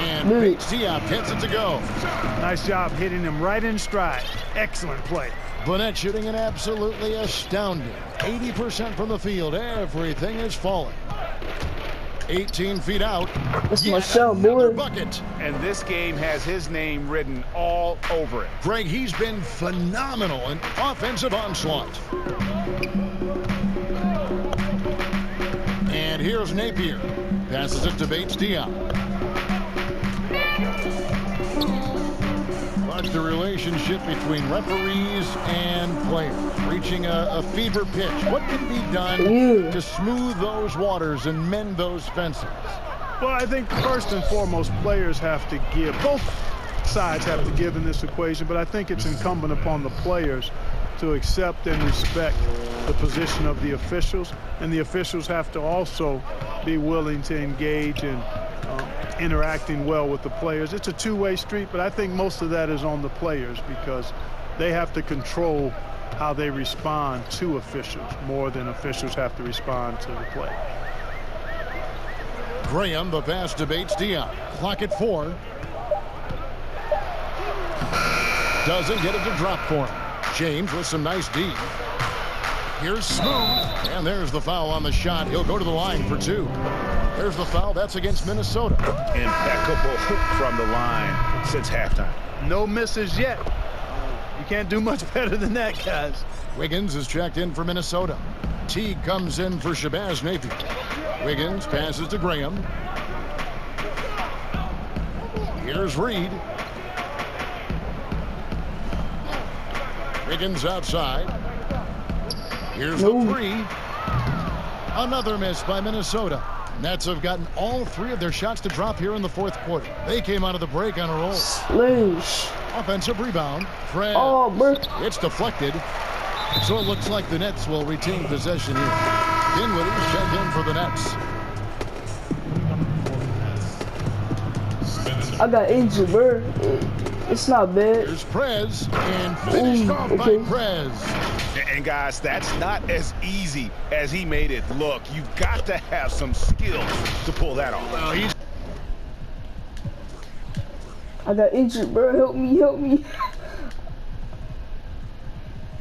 And Bates Diop gets it to go. Nice job hitting him right in stride. Excellent play. The Nets shooting an absolutely astounding 80% from the field. Everything is falling. 18 feet out. That's my shot, boy. Bucket. And this game has his name written all over it. Greg, he's been phenomenal in offensive onslaught. And here's Napier. Passes it to Bates Diop. But the relationship between referees and players reaching a fever pitch. What can be done to smooth those waters and mend those fences? Well, I think first and foremost, players have to give. Both sides have to give in this equation, but I think it's incumbent upon the players to accept and respect the position of the officials, and the officials have to also be willing to engage in interacting well with the players. It's a two-way street, but I think most of that is on the players because they have to control how they respond to officials more than officials have to respond to the play. Graham, the pass to Bates Diop. Clock at 4. Doesn't get it to drop for him. James with some nice D. Here's Smooth, and there's the foul on the shot. He'll go to the line for 2. There's the foul. That's against Minnesota. Impeccable from the line since halftime. No misses yet. You can't do much better than that, guys. Wiggins is checked in for Minnesota. Teague comes in for Shabazz Napier. Wiggins passes to Graham. Here's Reed. Wiggins outside. Here's the 3. Another miss by Minnesota. Nets have gotten all 3 of their shots to drop here in the fourth quarter. They came out of the break on a roll. Slash. Offensive rebound. Fred. Oh, bro. It's deflected. So it looks like the Nets will retain possession here. Dinwiddie's checked in for the Nets. I got injured, bro. It's not bad. Here's Prez, and finished off by Prez. And guys, that's not as easy as he made it look. You've got to have some skill to pull that off. Well, I got injured, bro. Help me, help me.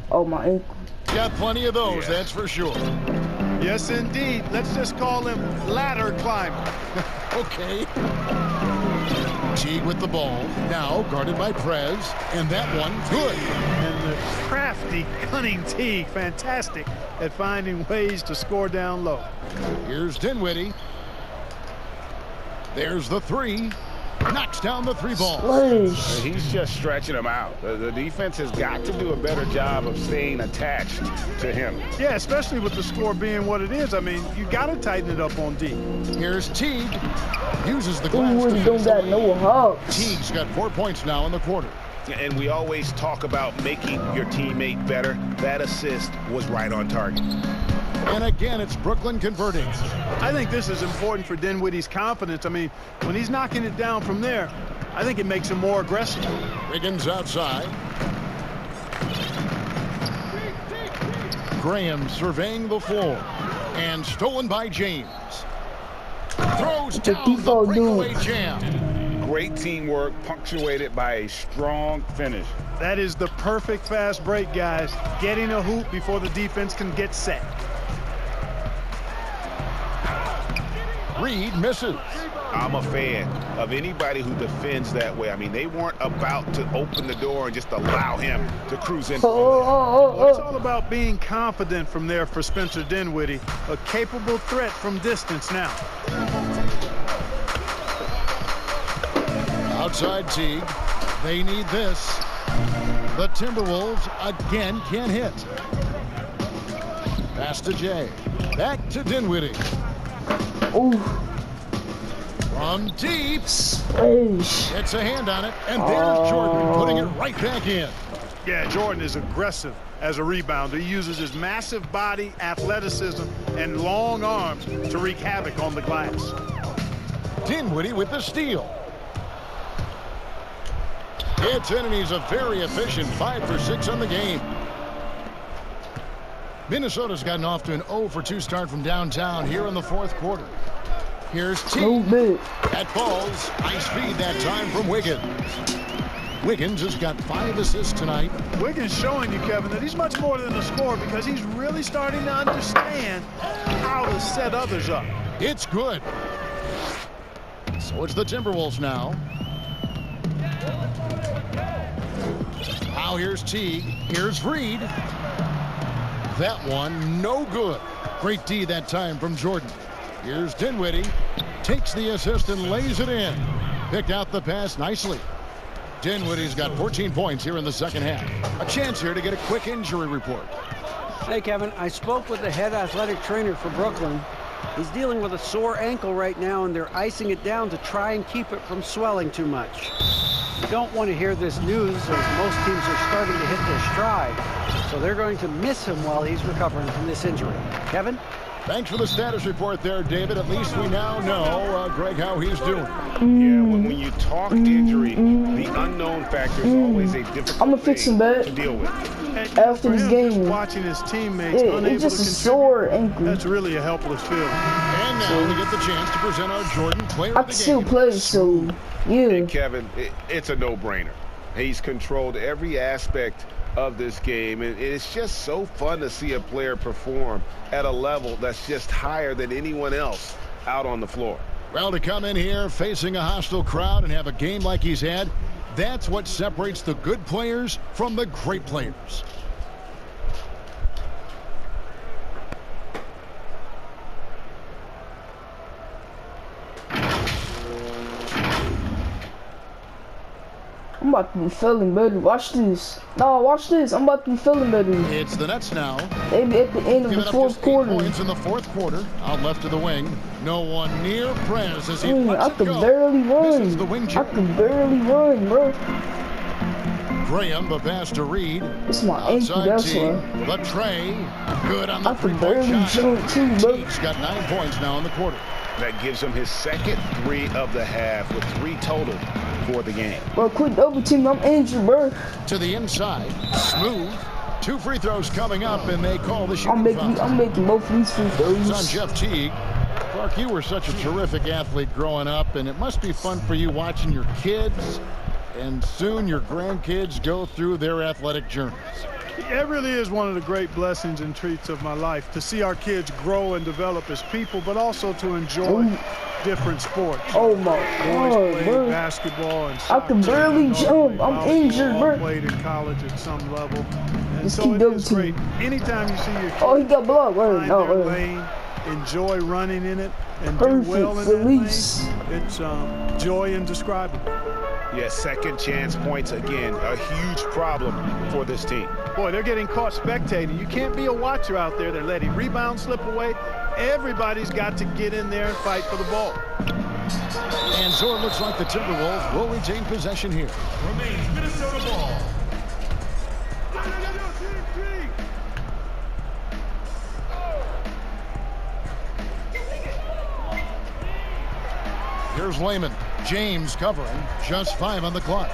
Oh, my ankle. Got plenty of those, that's for sure. Yes, indeed. Let's just call him ladder climber. Okay. Teague with the ball. Now guarded by Prez. And that one, good. And the crafty, cunning Teague, fantastic at finding ways to score down low. Here's Dinwiddie. There's the 3. Knocks down the 3 ball. He's just stretching him out. The defense has got to do a better job of staying attached to him. Yeah, especially with the score being what it is. I mean, you got to tighten it up on D. Here's Teague. Uses the glass. Don't got no hugs. Teague's got 4 points now in the quarter. And we always talk about making your teammate better. That assist was right on target. And again, it's Brooklyn converting. I think this is important for Dinwiddie's confidence. I mean, when he's knocking it down from there, I think it makes him more aggressive. Wiggins outside. Graham surveying the floor. And stolen by James. Throws down the breakaway jam. Great teamwork, punctuated by a strong finish. That is the perfect fast break, guys. Getting a hoop before the defense can get set. Reed misses. I'm a fan of anybody who defends that way. I mean, they weren't about to open the door and just allow him to cruise in. Well, it's all about being confident from there for Spencer Dinwiddie. A capable threat from distance now. Outside Teague. They need this. The Timberwolves again can't hit. Pass to Jay. Back to Dinwiddie. Ooh. From deep. Space. Gets a hand on it, and there's Jordan putting it right back in. Yeah, Jordan is aggressive as a rebounder. He uses his massive body, athleticism, and long arms to wreak havoc on the glass. Dinwiddie with the steal. It's in, and he's a very efficient 5 for 6 on the game. Minnesota's gotten off to an 0 for 2 start from downtown here in the fourth quarter. Here's Teague. That falls. Nice feed that time from Wiggins. Wiggins has got 5 assists tonight. Wiggins showing you, Kevin, that he's much more than a scorer because he's really starting to understand how to set others up. It's good. So it's the Timberwolves now. Now here's Teague. Here's Reed. That one no good. Great D that time from Jordan. Here's Dinwiddie. Takes the assist and lays it in. Picked out the pass nicely. Dinwiddie's got 14 points here in the second half. A chance here to get a quick injury report. Hey, Kevin, I spoke with the head athletic trainer for Brooklyn. He's dealing with a sore ankle right now, and they're icing it down to try and keep it from swelling too much. You don't want to hear this news, as most teams are starting to hit their stride. So they're going to miss him while he's recovering from this injury. Kevin? Thanks for the status report there, David. At least we now know, Greg, how he's doing. Yeah, when you talk injury, the unknown factor is always a difficult thing to deal with. After this game, watching his teammates it's just a sore ankle. That's really a helpless feeling. And now we get the chance to present our Jordan player of the game. I can still play, so yeah. And Kevin, it's a no-brainer. He's controlled every aspect of this game, and it's just so fun to see a player perform at a level that's just higher than anyone else out on the floor. Well, to come in here facing a hostile crowd and have a game like he's had, that's what separates the good players from the great players. I'm about to be feeling better. Watch this. No, watch this. I'm about to be feeling better. It's the Nets now. Maybe at the end of the fourth quarter. Points in the fourth quarter. Out left of the wing. No one near Prez as he lets I can barely run. I can barely run, bro. Graham, the pass to Reed. It's my ankle, that's why. The tray. Good on the I can barely jump too, bro. He's got 9 points now in the quarter. That gives him his second 3 of the half with 3 total for the game. Bro, quit double team. I'm injured, bro. To the inside. Smooth. 2 free throws coming up, and they call the shooting foul. I'm making both of these free throws. It's on Jeff Teague. Clark, you were such a terrific athlete growing up, and it must be fun for you watching your kids and soon your grandkids go through their athletic journeys. It really is one of the great blessings and treats of my life to see our kids grow and develop as people, but also to enjoy different sports. Oh my God, bro. Basketball and soccer. I can barely jump. I'm injured, bro. Played in college at some level. And Just so keep it double is team. great. Anytime you see your kids he got blocked. find their lane, enjoy running in it, and do well in that lane, it's joy indescribable. Yeah, second chance points, again, a huge problem for this team. Boy, they're getting caught spectating. You can't be a watcher out there. They're letting rebounds slip away. Everybody's got to get in there and fight for the ball. And so it looks like the Timberwolves will retain possession here. Remains Minnesota ball. Here's Layman. James covering. Just 5 on the clock.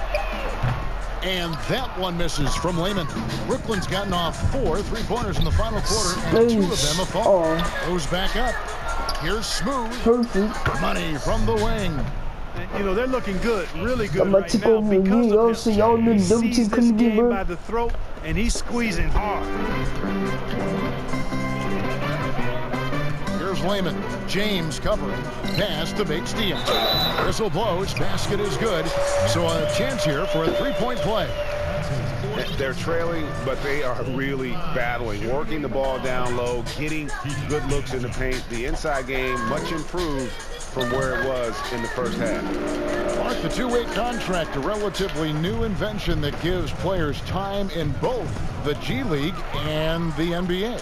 And that one misses from Layman. Brooklyn's gotten off 4 3-pointers in the final quarter, and 2 of them have fallen. Goes back up. Here's Smooth. Perfect. Money from the wing. And, you know, they're looking good, really good I'm gonna right take now over because you, of so him. y'all know He the double sees team this coming in, game bro. by the throat, and he's squeezing hard. Here's Layman. James covering. Pass to Bates-Diaz. Whistle blows. Basket is good. So a chance here for a 3-point play. They're trailing, but they are really battling, working the ball down low, getting good looks in the paint. The inside game much improved from where it was in the first half. Mark, the 2-way contract, a relatively new invention that gives players time in both the G League and the NBA.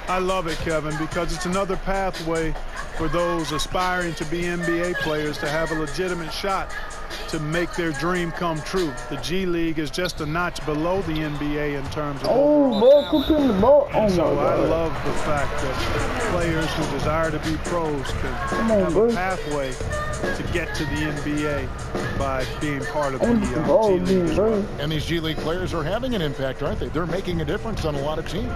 I love it, Kevin, because it's another pathway for those aspiring to be NBA players to have a legitimate shot to make their dream come true. The G League is just a notch below the NBA in terms of overall talent. The ball. And so I love the fact that players who desire to be pros can have a pathway to get to the NBA by being part of the G League as well. And these G League players are having an impact, aren't they? They're making a difference on a lot of teams.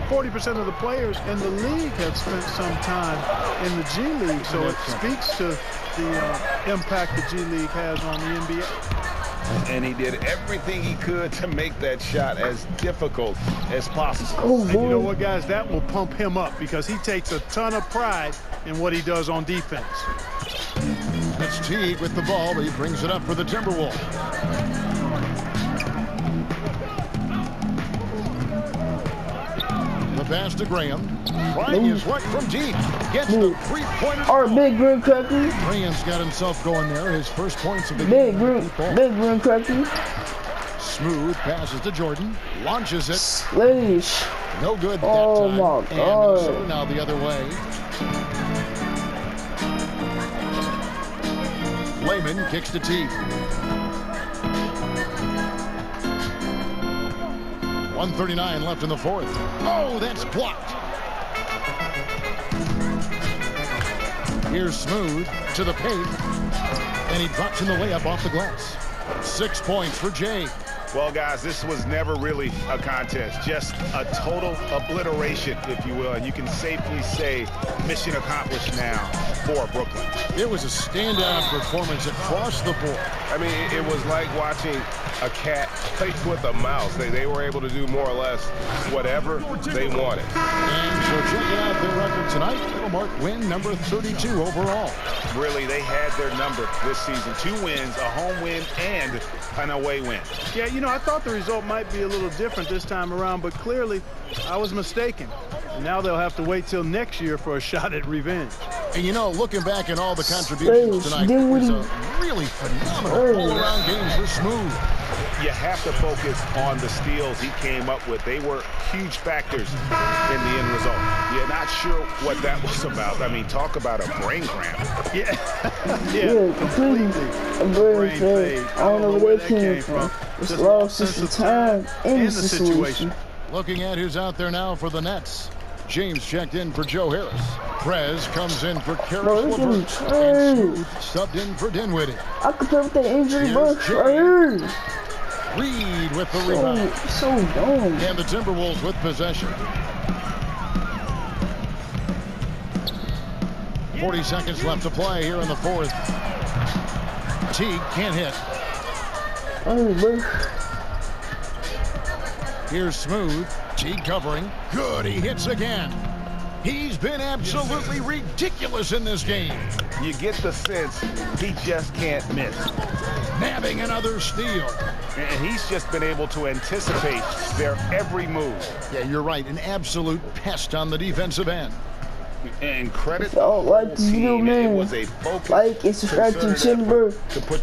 40% of the players in the league have spent some time in the G League, so it speaks to the impact the G League has on the NBA. And he did everything he could to make that shot as difficult as possible. Oh, and you know what, guys? That will pump him up because he takes a ton of pride in what he does on defense. And it's Teague with the ball, but he brings it up for the Timberwolves. The pass to Graham. Trying his luck from deep. Gets the three-pointer. Our big green cracker. Graham's got himself going there. His first points of the game. Big green cracker. Smooth passes to Jordan. Launches it. Slash. No good that time. Oh my God. And Minnesota now the other way. Layman kicks to Teague. 1:39 left in the fourth. Oh, that's blocked. Here's Smooth to the paint. And he drops in the layup off the glass. 6 points for Jay. Well, guys, this was never really a contest, just a total obliteration, if you will. And you can safely say mission accomplished now for Brooklyn. It was a standout performance across the board. I mean, it was like watching a cat play with a mouse. They were able to do more or less whatever they wanted. And so checking out their record tonight, it'll mark win number 32 overall. Really, they had their number this season. 2 wins, a home win, and an away win. Yeah, you know, I thought the result might be a little different this time around, but clearly I was mistaken. And now they'll have to wait till next year for a shot at revenge. And you know, looking back at all the contributions tonight, it was a really phenomenal all-around game for Smooth. You have to focus on the steals he came up with. They were huge factors in the end result. You're not sure what that was about. I mean, talk about a brain cramp. Yeah, yeah, completely. A brain fade. I don't know where that came from. It's lost since the time in the situation. Looking at who's out there now for the Nets. James checked in for Joe Harris. Prez comes in for Karis LeVert. And Smooth subbed in for Dinwiddie. I could play with that injury, bro. Reed with the rebound. So dumb. And the Timberwolves with possession. 40 seconds left to play here in the fourth. Teague can't hit. Here's Smooth. Teague covering. Good, he hits again. He's been absolutely ridiculous in this game. You get the sense he just can't miss. Nabbing another steal. And he's just been able to anticipate their every move. Yeah, you're right. An absolute pest on the defensive end. And credit like the video, man. It was a focus, like and subscribe to the channel,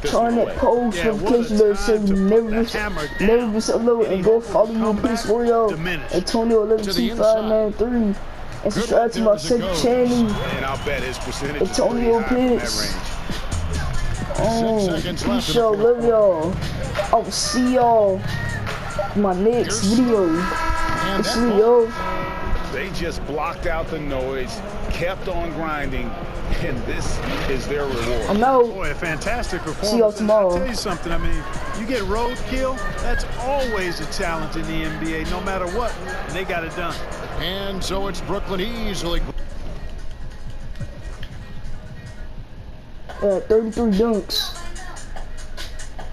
turn that post notification bell so you never miss upload, and go follow me on Peace Warrior Antonio 112593 and subscribe to my second channel. And I'll bet his percentage Antonio Pitts. Peace, y'all, love y'all. I'll see y'all in my next video. It's Leo. They just blocked out the noise, kept on grinding, and this is their reward. I'm out. Boy, a fantastic performance. See y'all tomorrow. I'll tell you something, I mean, you get roadkill, that's always a challenge in the NBA, no matter what, and they got it done. And so it's Brooklyn easily. 33 dunks.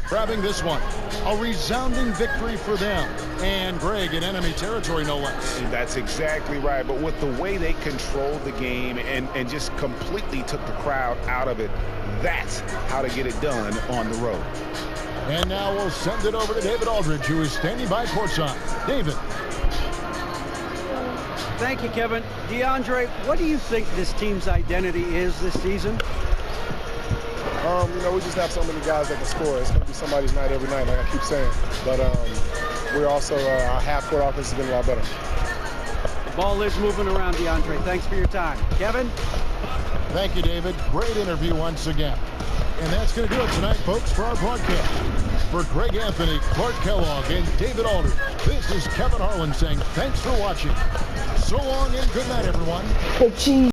Grabbing this one. A resounding victory for them. And Greg in enemy territory, no less. And that's exactly right. But with the way they controlled the game and just completely took the crowd out of it, that's how to get it done on the road. And now we'll send it over to David Aldridge, who is standing by courtside. David. Thank you, Kevin. DeAndre, what do you think this team's identity is this season? You know, we just have so many guys that can score. It's going to be somebody's night every night, like I keep saying. But we're also, our half-court offense has been a lot better. Ball is moving around, DeAndre. Thanks for your time. Kevin? Thank you, David. Great interview once again. And that's going to do it tonight, folks, for our broadcast. For Greg Anthony, Clark Kellogg, and David Aldridge, this is Kevin Harlan saying thanks for watching. So long and good night, everyone. Hey, cheese.